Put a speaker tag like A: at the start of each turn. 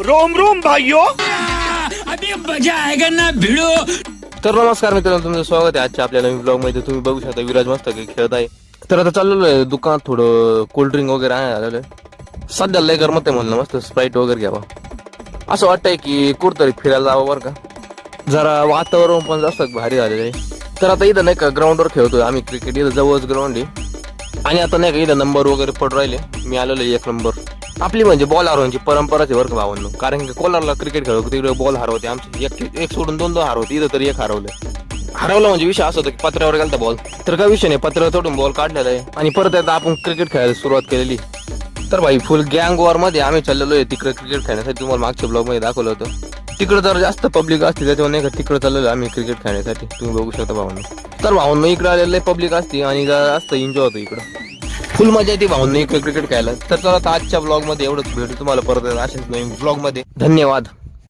A: Rome Rome भाइयों,
B: अभी मजा आएगा ना भिड़ो.
C: तर नमस्कार मित्रांनो, तुमचं स्वागत आहे आजच्या आपल्या नवीन ब्लॉग मध्ये. तुम्ही बघू शकता विराज मस्त काही खेळत आहे. तर आता चाललेलो आहे दुकानात, थोडं कोल्ड्रिंक वगैरे आहे आलेलं. सध्या लय गरमत आहे म्हणलं, मस्त स्प्राईट वगैरे घ्यावा असं वाटतंय की कुठतरी फिरायला जावं बरं का. जरा वातावरण पण जास्त भारी झालेलं आहे. तर आता इथं नाही का ग्राउंडवर खेळतोय आम्ही क्रिकेट, इथं जवळच ग्राउंड आहे. आणि आता नाही का इथं नंबर वगैरे पडून राहिले. मी आलेलो आहे 1 नंबर. आपली म्हणजे बॉल हरवण्याची परंपराच आहे बरं का भावांनो. कारण की कोलारला क्रिकेट खेळतो तिकडे बॉल हरवते आमची, एक सोडून 2 हरवते. इथं तरी 1 हरवलं म्हणजे विषय असं होता की पत्र्यावर गेलता बॉल. तर काय विषय नाही, पत्र्यावर तोडून बॉल काढलेला आहे आणि परत एकदा आपण क्रिकेट खेळायला सुरुवात केलेली. तर भाई फुल गँग वॉर मध्ये आम्ही चाललेलो आहे तिकडे क्रिकेट खेळण्यासाठी. तुम्हाला मागच्या ब्लॉग मध्ये दाखवलं होतं. तिकडे जर जास्त पब्लिक असते त्याच्यावर नाही का तिकडे चाललेलो आम्ही क्रिकेट खेळण्यासाठी. तुम्ही बघू शकता भावांनो. तर भावांनो इकडे आलेलं पब्लिक असते आणि जास्त एन्जॉय होतो इकडं. फुल मजा येते भावांनो इकडे क्रिकेट खेळायला. तर चला आजच्या ब्लॉग मध्ये एवढंच. भेटू तुम्हाला परत अशाच नवीन ब्लॉग मध्ये. धन्यवाद.